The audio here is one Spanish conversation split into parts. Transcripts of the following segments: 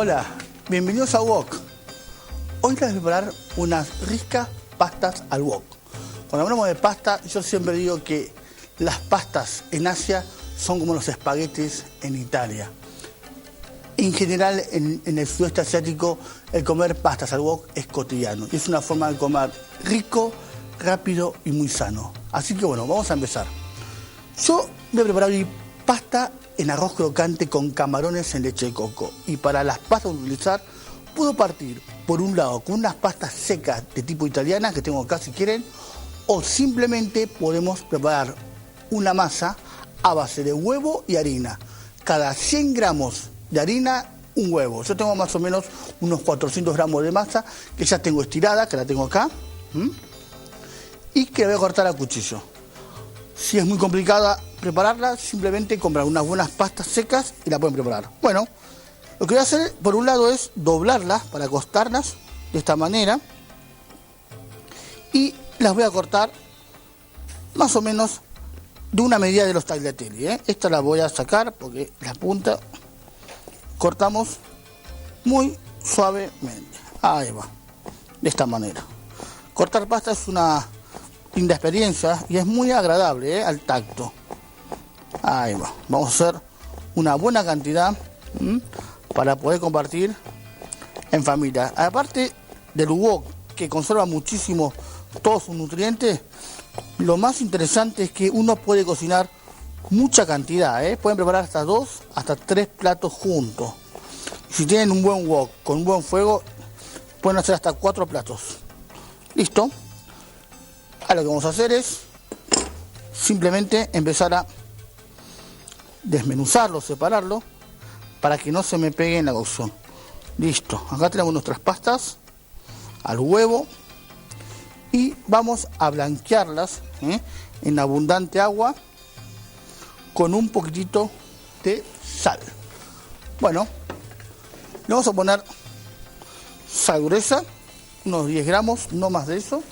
Hola, bienvenidos a Wok. Hoy les voy a preparar unas ricas pastas al wok. Cuando hablamos de pasta, yo siempre digo que las pastas en Asia son como los espaguetis en Italia. En general, en el sudeste asiático, el comer pastas al wok es cotidiano. Y es una forma de comer rico, rápido y muy sano. Así que bueno, vamos a empezar. Yo voy a preparar hoy pasta en arroz crocante con camarones en leche de coco. Y para las pastas que utilizar, puedo partir por un lado con unas pastas secas de tipo italiana que tengo acá si quieren, o simplemente podemos preparar una masa a base de huevo y harina. Cada 100 gramos de harina, un huevo. Yo tengo más o menos unos 400 gramos de masa que ya tengo estirada, que la tengo acá, y que la voy a cortar a cuchillo. Si es muy complicada prepararla, simplemente comprar unas buenas pastas secas y la pueden preparar. Bueno, lo que voy a hacer por un lado es doblarlas para acostarlas de esta manera y las voy a cortar más o menos de una medida de los tagliatelle. Esta la voy a sacar porque la punta cortamos muy suavemente. Ahí va, de esta manera. Cortar pasta es una linda experiencia y es muy agradable al tacto. Ahí va, vamos a hacer una buena cantidad para poder compartir en familia. Aparte del wok, que conserva muchísimo todos sus nutrientes, lo más interesante es que uno puede cocinar mucha cantidad. Pueden preparar hasta 2 hasta 3 platos juntos. Si tienen un buen wok con un buen fuego, pueden hacer hasta 4 platos. Listo. Ahora lo que vamos a hacer es simplemente empezar a desmenuzarlo, separarlo, para que no se me pegue en la cocción. Listo, acá tenemos nuestras pastas al huevo y vamos a blanquearlas en abundante agua con un poquitito de sal. Bueno, le vamos a poner sal gruesa, unos 10 gramos, no más de eso,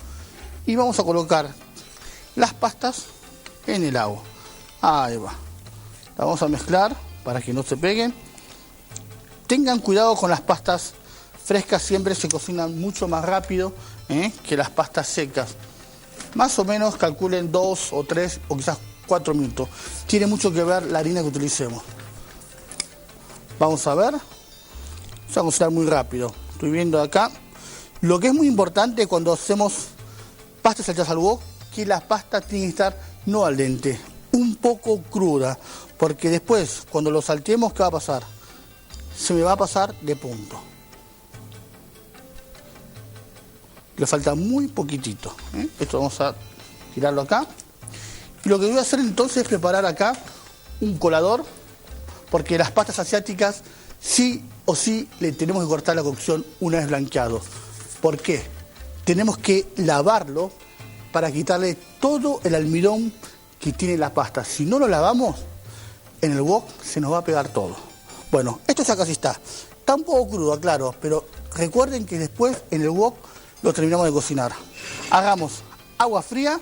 y vamos a colocar las pastas en el agua. Ahí va. La vamos a mezclar para que no se peguen. Tengan cuidado con las pastas frescas, siempre se cocinan mucho más rápido que las pastas secas. Más o menos calculen 2 o 3 o quizás 4 minutos. Tiene mucho que ver la harina que utilicemos. Vamos a ver. Se va a cocinar muy rápido. Estoy viendo acá. Lo que es muy importante cuando hacemos pastas hechas al wok, que la pasta tiene que estar no al dente, un poco cruda, porque después cuando lo salteemos, ¿qué va a pasar? Se me va a pasar de punto. Le falta muy poquitito. Esto vamos a tirarlo acá. Y lo que voy a hacer entonces es preparar acá un colador, porque las pastas asiáticas sí o sí le tenemos que cortar la cocción una vez blanqueado. ¿Por qué? Tenemos que lavarlo para quitarle todo el almidón que tiene la pasta. Si no lo lavamos, en el wok se nos va a pegar todo. Bueno, esto ya casi está. Está un poco crudo, claro, pero recuerden que después en el wok lo terminamos de cocinar. Hagamos agua fría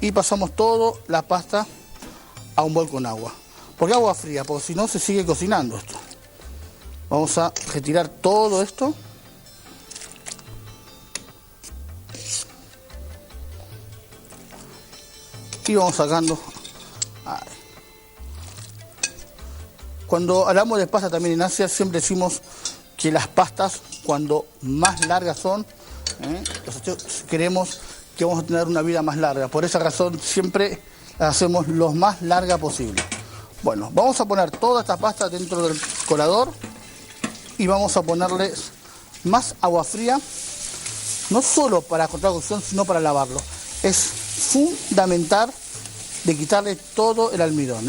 y pasamos toda la pasta a un bol con agua. ¿Por qué agua fría? Porque si no se sigue cocinando esto. Vamos a retirar todo esto. Y vamos sacando. Cuando hablamos de pasta también en Asia, siempre decimos que las pastas, cuando más largas son, queremos que vamos a tener una vida más larga. Por esa razón siempre las hacemos lo más larga posible. Bueno, vamos a poner toda esta pasta dentro del colador y vamos a ponerle más agua fría, no solo para cortar la cocción, sino para lavarlo. Es fundamental de quitarle todo el almidón.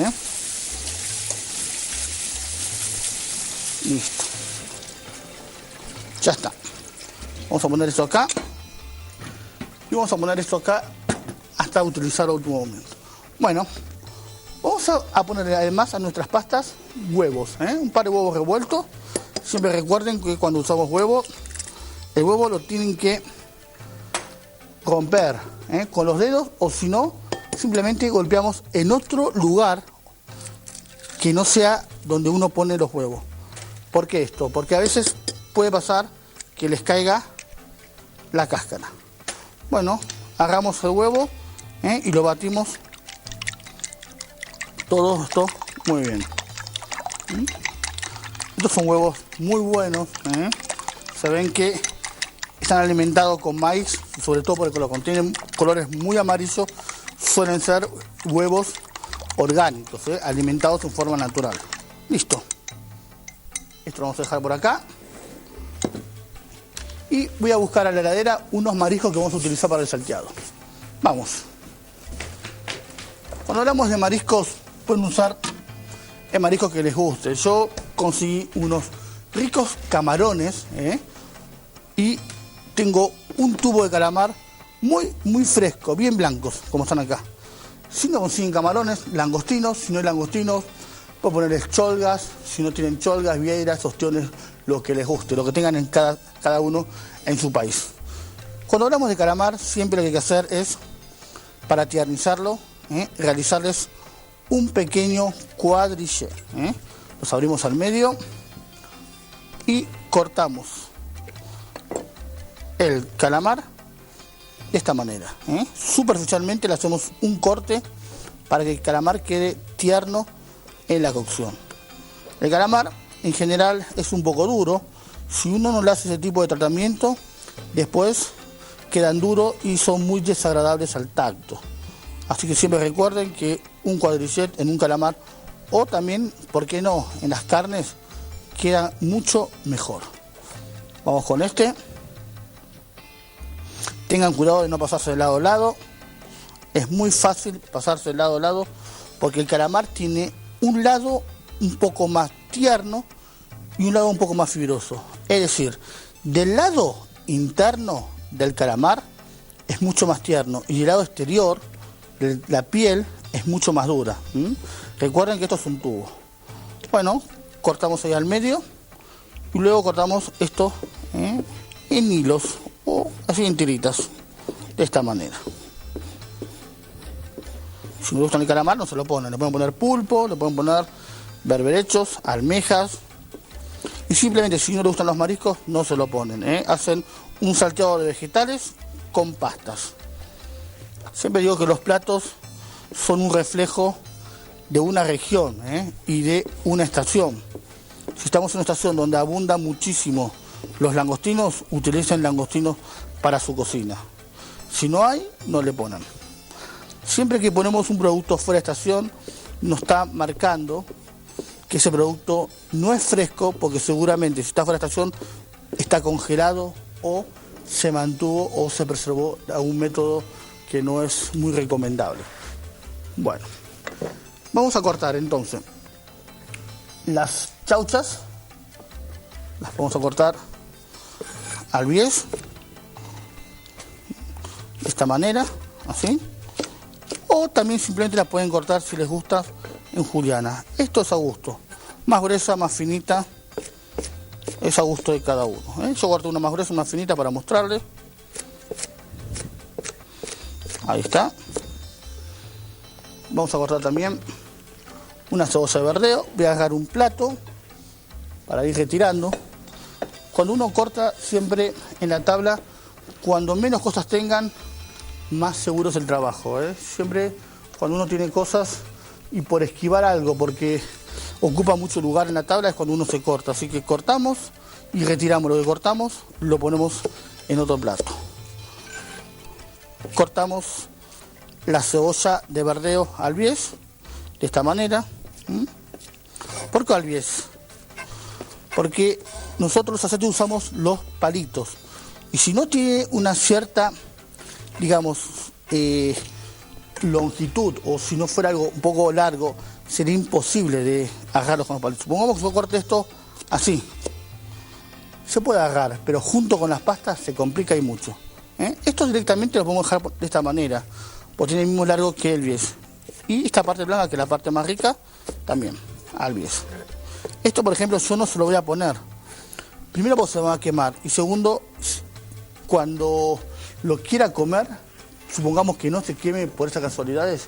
Listo. Ya está. Vamos a poner esto acá. Y vamos a poner esto acá hasta utilizar el último momento. Bueno, vamos a ponerle además a nuestras pastas huevos. Un par de huevos revueltos. Siempre recuerden que cuando usamos huevos, el huevo lo tienen que romper con los dedos, o si no, simplemente golpeamos en otro lugar que no sea donde uno pone los huevos. ¿Por qué esto? Porque a veces puede pasar que les caiga la cáscara. Bueno, agarramos el huevo y lo batimos todo esto muy bien. Estos son huevos muy buenos. Se ven que están alimentados con maíz, sobre todo porque lo contienen colores muy amarillos, suelen ser huevos orgánicos, alimentados en forma natural. Listo. Esto lo vamos a dejar por acá. Y voy a buscar a la heladera unos mariscos que vamos a utilizar para el salteado. Vamos. Cuando hablamos de mariscos, pueden usar el marisco que les guste. Yo conseguí unos ricos camarones y tengo un tubo de calamar muy fresco, bien blancos, como están acá. Si no consiguen camarones, langostinos. Si no hay langostinos, pueden ponerles cholgas. Si no tienen cholgas, vieiras, ostiones, lo que les guste, lo que tengan en cada uno en su país. Cuando hablamos de calamar, siempre lo que hay que hacer es, para tiernizarlo, realizarles un pequeño cuadrillé. Los abrimos al medio y cortamos el calamar de esta manera. Superficialmente le hacemos un corte para que el calamar quede tierno en la cocción. El calamar en general es un poco duro. Si uno no le hace ese tipo de tratamiento, después quedan duros y son muy desagradables al tacto. Así que siempre recuerden que un cuadrillet en un calamar, o también, ¿por qué no?, en las carnes, queda mucho mejor. Vamos con este. Tengan cuidado de no pasarse de lado a lado. Es muy fácil pasarse de lado a lado porque el calamar tiene un lado un poco más tierno y un lado un poco más fibroso. Es decir, del lado interno del calamar es mucho más tierno y el lado exterior, la piel, es mucho más dura. Recuerden que esto es un tubo. Bueno, cortamos ahí al medio y luego cortamos esto en hilos o así en tiritas, de esta manera. Si no les gusta el calamar, no se lo ponen. Le pueden poner pulpo, le pueden poner berberechos, almejas. Y simplemente, si no les gustan los mariscos, no se lo ponen. Hacen un salteado de vegetales con pastas. Siempre digo que los platos son un reflejo de una región y de una estación. Si estamos en una estación donde abundan muchísimo los langostinos, utilicen langostinos para su cocina. Si no hay, no le ponen. Siempre que ponemos un producto fuera de estación, nos está marcando que ese producto no es fresco, porque seguramente si está fuera de estación está congelado o se mantuvo o se preservó a un método que no es muy recomendable. Bueno, vamos a cortar entonces las chauchas. Las vamos a cortar al bies, de esta manera, así. O también simplemente la pueden cortar, si les gusta, en juliana. Esto es a gusto. Más gruesa, más finita, es a gusto de cada uno. Yo corté una más gruesa, más finita para mostrarles. Ahí está. Vamos a cortar también una cebolla de verdeo. Voy a agarrar un plato para ir retirando. Cuando uno corta, siempre en la tabla, cuando menos cosas tengan, más seguro es el trabajo. Siempre cuando uno tiene cosas y por esquivar algo, porque ocupa mucho lugar en la tabla, es cuando uno se corta. Así que cortamos y retiramos lo que cortamos, lo ponemos en otro plato. Cortamos la cebolla de verdeo al bies, de esta manera. ¿Por qué al bies? Porque nosotros los acetes usamos los palitos. Y si no tiene una cierta, digamos, longitud, o si no fuera algo un poco largo, sería imposible de agarrarlos con los palitos. Supongamos que yo corte esto así. Se puede agarrar, pero junto con las pastas se complica y mucho. Esto directamente lo podemos dejar de esta manera, porque tiene el mismo largo que el bies. Y esta parte blanca, que es la parte más rica, también al bies. Esto, por ejemplo, yo no se lo voy a poner. Primero, porque se va a quemar. Y segundo, cuando lo quiera comer, supongamos que no se queme por estas casualidades,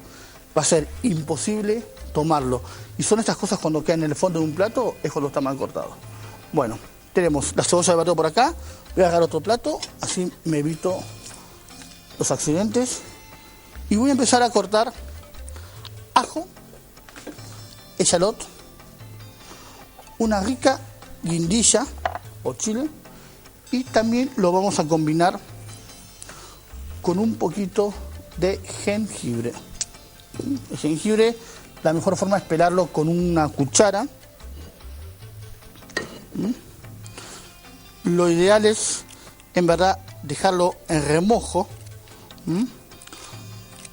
va a ser imposible tomarlo. Y son estas cosas cuando quedan en el fondo de un plato, es cuando está mal cortado. Bueno, tenemos la cebolla de bateo por acá. Voy a agarrar otro plato, así me evito los accidentes. Y voy a empezar a cortar ajo, echalot, una rica guindilla o chile, y también lo vamos a combinar con un poquito de jengibre. El jengibre, la mejor forma es pelarlo con una cuchara. Lo ideal es, en verdad, dejarlo en remojo.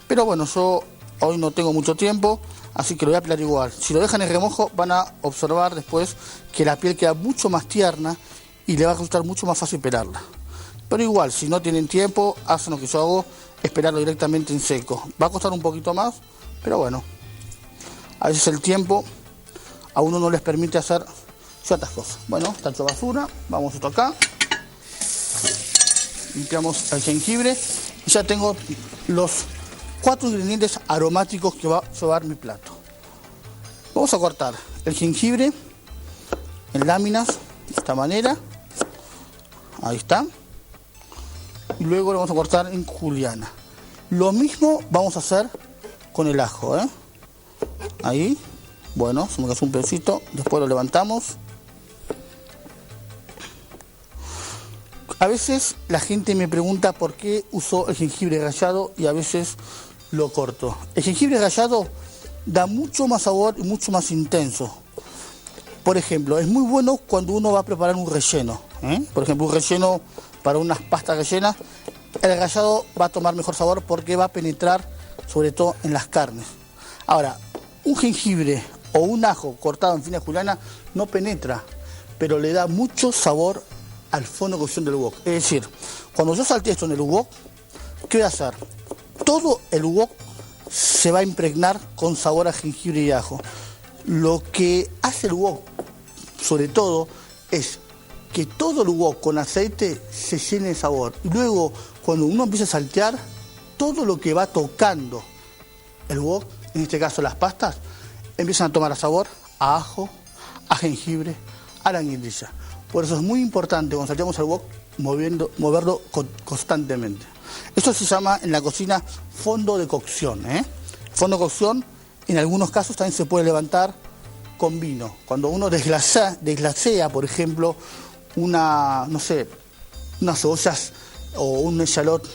Pero bueno, yo hoy no tengo mucho tiempo, así que lo voy a pelar igual. Si lo dejan en remojo, van a observar después que la piel queda mucho más tierna y le va a resultar mucho más fácil pelarla. Pero igual, si no tienen tiempo, hacen lo que yo hago, es pelarlo directamente en seco. Va a costar un poquito más, pero bueno, a veces el tiempo a uno no les permite hacer ciertas cosas. Bueno, está hecho basura, vamos esto acá. Limpiamos el jengibre y ya tengo los 4 ingredientes aromáticos que va a llevar mi plato. Vamos a cortar el jengibre en láminas de esta manera. Ahí está. Y luego lo vamos a cortar en juliana. Lo mismo vamos a hacer con el ajo, Ahí. Bueno, se me cayó un pedacito. Después lo levantamos. A veces la gente me pregunta por qué uso el jengibre rallado y a veces lo corto. El jengibre rallado da mucho más sabor y mucho más intenso. Por ejemplo, es muy bueno cuando uno va a preparar un relleno. Por ejemplo, un relleno para unas pastas rellenas. El rallado va a tomar mejor sabor porque va a penetrar sobre todo en las carnes. Ahora, un jengibre o un ajo cortado en fina juliana no penetra, pero le da mucho sabor al fondo de cocción del wok. Es decir, cuando yo salte esto en el wok, ¿qué voy a hacer? Todo el wok se va a impregnar con sabor a jengibre y ajo. Lo que hace el wok, sobre todo, es que todo el wok con aceite se llene de sabor. Y luego, cuando uno empieza a saltear, todo lo que va tocando el wok, en este caso las pastas, empiezan a tomar sabor a ajo, a jengibre, a la guindilla. Por eso es muy importante cuando salteamos el wok moverlo constantemente. Esto se llama en la cocina fondo de cocción. Fondo de cocción, en algunos casos también se puede levantar con vino. Cuando uno desglasea, por ejemplo, unas cebollas o un echalot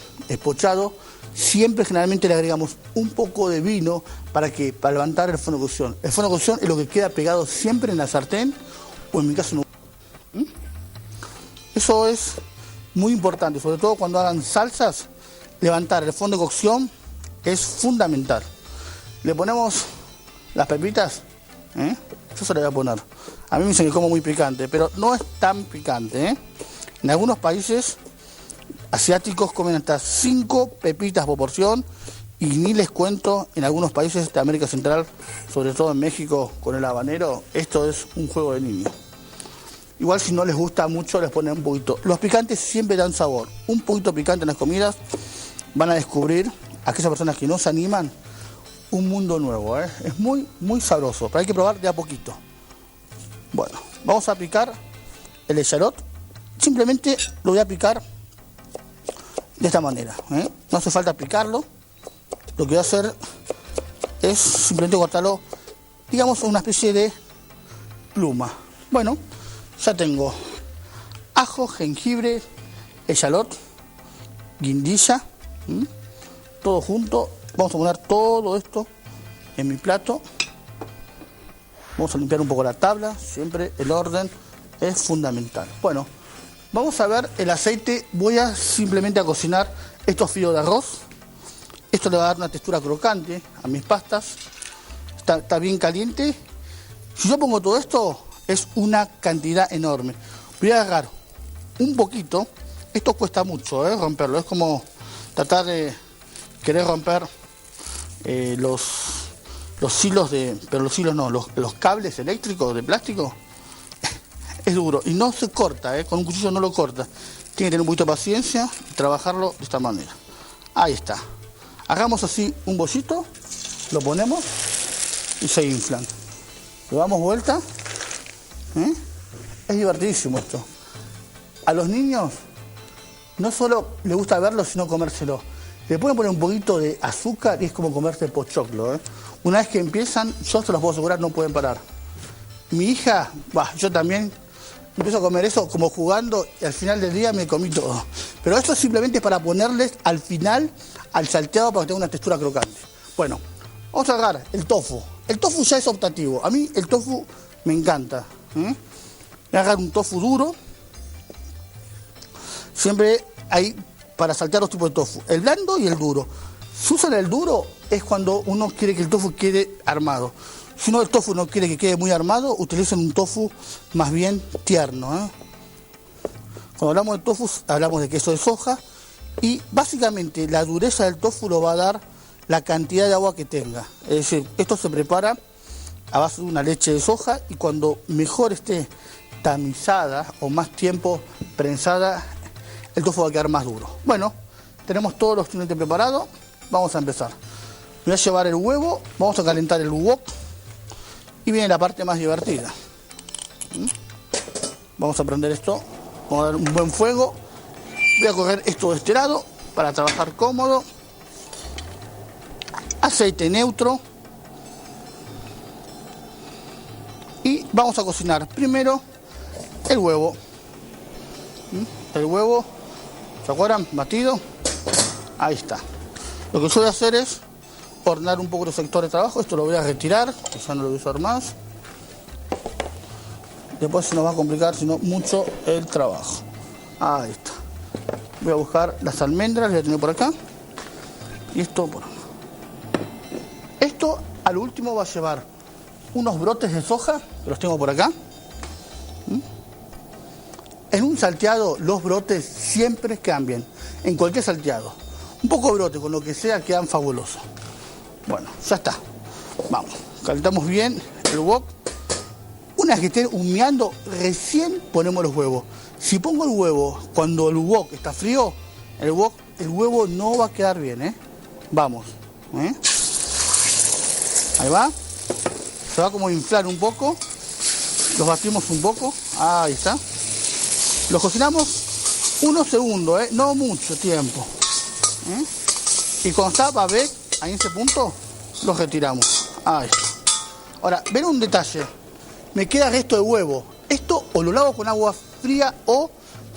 pochado, siempre generalmente le agregamos un poco de vino para levantar el fondo de cocción. El fondo de cocción es lo que queda pegado siempre en la sartén o en mi caso en un... Eso es muy importante, sobre todo cuando hagan salsas, levantar el fondo de cocción es fundamental. Le ponemos las pepitas, yo se las voy a poner. A mí me dicen que como muy picante, pero no es tan picante. En algunos países asiáticos comen hasta 5 pepitas por porción y ni les cuento en algunos países de América Central, sobre todo en México con el habanero, esto es un juego de niños. Igual si no les gusta mucho les ponen un poquito. Los picantes siempre dan sabor. Un poquito picante en las comidas van a descubrir, aquellas personas que no se animan, un mundo nuevo. Es muy, muy sabroso, pero hay que probar de a poquito. Bueno, vamos a picar el echalot. Simplemente lo voy a picar de esta manera. No hace falta picarlo. Lo que voy a hacer es simplemente cortarlo, digamos, una especie de pluma. Bueno, ya tengo ajo, jengibre, echalot, guindilla, todo junto. Vamos a poner todo esto en mi plato. Vamos a limpiar un poco la tabla, siempre el orden es fundamental. Bueno, vamos a ver el aceite. Voy a simplemente a cocinar estos fideos de arroz. Esto le va a dar una textura crocante a mis pastas. Está bien caliente. Si yo pongo todo esto, es una cantidad enorme. Voy a agarrar un poquito. Esto cuesta mucho, romperlo. Es como tratar de querer romper los hilos pero los hilos no, los cables eléctricos de plástico. Es duro y no se corta, con un cuchillo no lo corta. Tiene que tener un poquito de paciencia y trabajarlo de esta manera. Ahí está. Hagamos así un bollito, lo ponemos y se inflan. Le damos vuelta. Es divertidísimo esto. A los niños no solo les gusta verlo, sino comérselo. Le pueden poner un poquito de azúcar y es como comerse pochoclo, ¿eh? Una vez que empiezan, yo se los puedo asegurar, no pueden parar. Mi hija, yo también empiezo a comer eso como jugando y al final del día me comí todo. Pero esto es simplemente para ponerles al final al salteado para que tenga una textura crocante. Bueno, vamos a agarrar el tofu. El tofu ya es optativo. A mí el tofu me encanta. Voy a agarrar un tofu duro. Siempre hay para saltear dos tipos de tofu, el blando y el duro. Si usan el duro es cuando uno quiere que el tofu quede armado. Si uno el tofu no quiere que quede muy armado, utilizan un tofu más bien tierno, ¿eh? Cuando hablamos de tofu, hablamos de queso de soja y básicamente la dureza del tofu lo va a dar la cantidad de agua que tenga. Es decir, esto se prepara a base de una leche de soja y cuando mejor esté tamizada o más tiempo prensada, el tofu va a quedar más duro. Bueno, tenemos todos los ingredientes preparados, vamos a empezar. Voy a llevar el huevo, vamos a calentar el wok y viene la parte más divertida. Vamos a prender esto, vamos a dar un buen fuego. Voy a coger esto de este lado para trabajar cómodo. Aceite neutro. Y vamos a cocinar primero el huevo. El huevo, ¿se acuerdan? Batido. Ahí está. Lo que yo voy a hacer es hornear un poco el sector de trabajo. Esto lo voy a retirar, que ya no lo voy a usar más. Después se nos va a complicar sino mucho el trabajo. Ahí está. Voy a buscar las almendras, las voy a tener por acá. Y esto por acá. Esto al último va a llevar unos brotes de soja, que los tengo por acá. En un salteado los brotes siempre quedan bien, en cualquier salteado. Un poco de brote, con lo que sea, quedan fabulosos. Bueno, ya está. Vamos, calentamos bien el wok. Una vez que estén humeando, recién ponemos los huevos. Si pongo el huevo cuando el wok está frío, el huevo no va a quedar bien, ¿eh? Vamos, ¿eh? Ahí va. Se va como a inflar un poco. Los batimos un poco. Ahí está. Los cocinamos unos segundos, no mucho tiempo. Y cuando está babé, ahí en ese punto, los retiramos. Ahí está. Ahora, ven un detalle. Me queda resto de huevo. Esto o lo lavo con agua fría o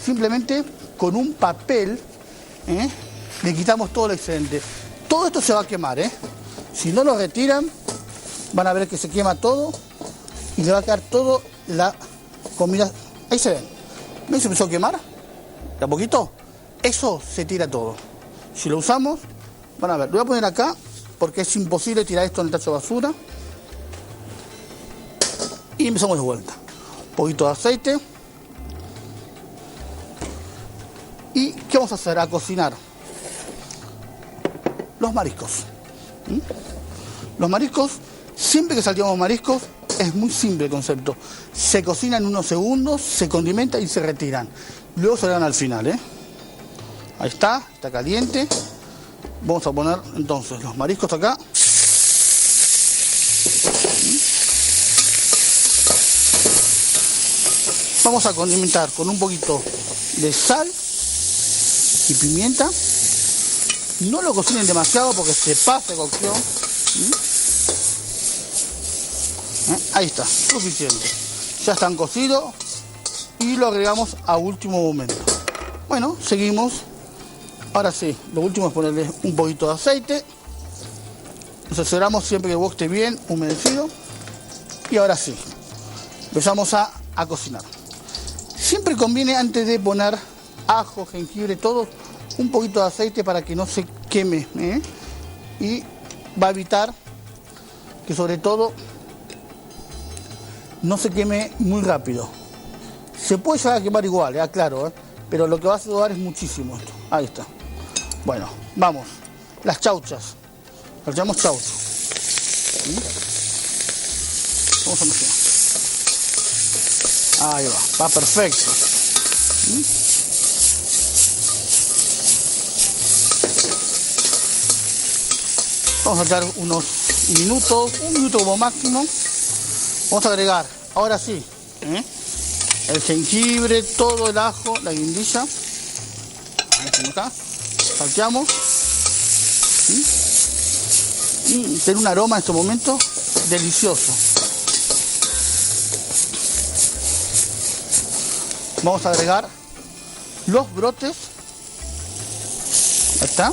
simplemente con un papel, le quitamos todo el excedente. Todo esto se va a quemar, Si no lo retiran, van a ver que se quema todo y le va a quedar todo la comida. Ahí se ven. ¿Ven? Se empezó a quemar. ¿De a poquito? Eso se tira todo. Si lo usamos, van a ver. Lo voy a poner acá porque es imposible tirar esto en el tacho de basura. Y empezamos de vuelta. Un poquito de aceite. ¿Y qué vamos a hacer? A cocinar los mariscos. Los mariscos, siempre que salteamos mariscos, es muy simple el concepto. Se cocinan unos segundos, se condimenta y se retiran. Luego se dan al final, Ahí está caliente. Vamos a poner entonces los mariscos acá. Vamos a condimentar con un poquito de sal y pimienta. No lo cocinen demasiado porque se pasa de cocción. Ahí está, suficiente. Ya están cocidos y lo agregamos a último momento. Bueno, seguimos. Ahora sí, lo último es ponerle un poquito de aceite. Nos aseguramos siempre que el wok esté bien humedecido. Y ahora sí, empezamos a cocinar. Siempre conviene antes de poner ajo, jengibre, todo, un poquito de aceite para que no se queme. Y va a evitar que sobre todo no se queme muy rápido. Se puede llegar a quemar igual, claro, pero lo que va a ayudar es muchísimo esto. Ahí está. Bueno, vamos. Las chauchas. Las llamamos chauchas. Vamos a mezclar. Ahí va perfecto. Vamos a dar unos minutos, un minuto como máximo. Vamos a agregar, ahora sí, el jengibre, todo el ajo, la guindilla. Acá, salteamos. Tiene un aroma en este momento delicioso. Vamos a agregar los brotes. Ahí está.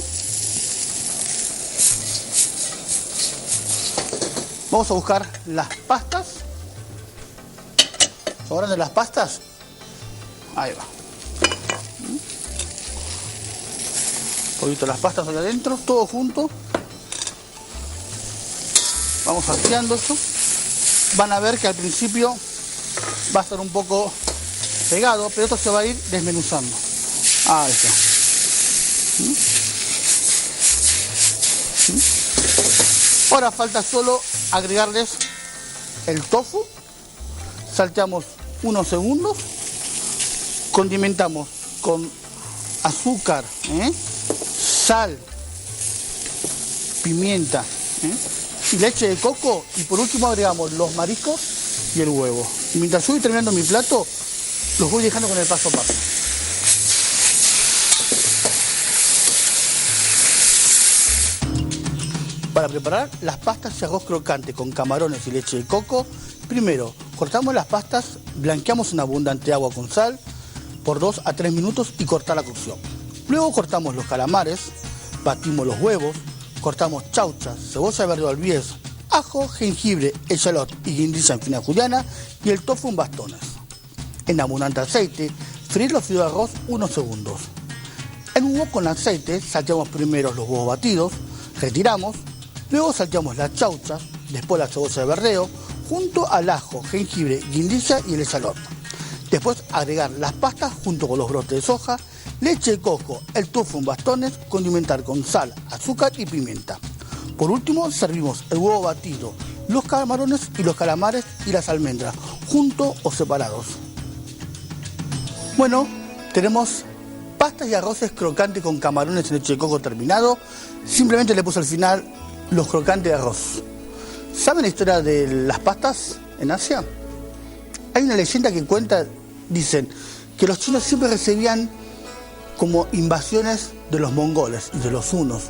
Vamos a buscar las pastas. ¿Sobran de las pastas? Ahí va. Un poquito las pastas allá adentro, todo junto. Vamos salteando esto. Van a ver que al principio va a estar un poco pegado, pero esto se va a ir desmenuzando. Ahí está. Ahora falta solo agregarles el tofu. Salteamos unos segundos. Condimentamos con azúcar, sal, pimienta, y leche de coco, y por último agregamos los mariscos y el huevo. Y mientras yo voy terminando mi plato, los voy dejando con el paso a paso. Para preparar las pastas y arroz crocante con camarones y leche de coco, primero cortamos las pastas, blanqueamos en abundante agua con sal por 2 a 3 minutos y cortar la cocción. Luego cortamos los calamares, batimos los huevos, cortamos chauchas, cebolla verde al bies, ajo, jengibre, echalot y guindilla en fina juliana y el tofu en bastones. En abundante aceite, freír los fideos de arroz unos segundos. En un wok con aceite, salteamos primero los huevos batidos, retiramos, luego salteamos las chauchas, después la cebolla de verdeo, junto al ajo, jengibre, guindilla y el echalot. Después agregar las pastas junto con los brotes de soja, leche de coco, el tofu en bastones, condimentar con sal, azúcar y pimienta. Por último, servimos el huevo batido, los camarones y los calamares y las almendras, juntos o separados. Bueno, tenemos pastas y arroces crocantes con camarones y leche de coco terminado. Simplemente le puse al final los crocantes de arroz. ¿Saben la historia de las pastas en Asia? Hay una leyenda que cuenta, dicen, que los chinos siempre recibían como invasiones de los mongoles y de los hunos.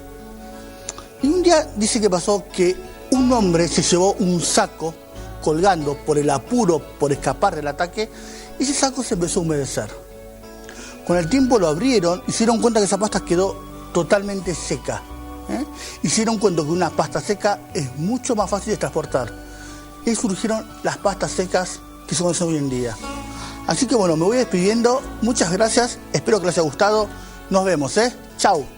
Y un día dice que pasó que un hombre se llevó un saco colgando por el apuro por escapar del ataque y ese saco se empezó a humedecer. Con el tiempo lo abrieron y se dieron cuenta que esa pasta quedó totalmente seca. Y se dieron cuenta que una pasta seca es mucho más fácil de transportar. Y surgieron las pastas secas que se conocen hoy en día. Así que bueno, me voy despidiendo. Muchas gracias. Espero que les haya gustado. Nos vemos, Chau.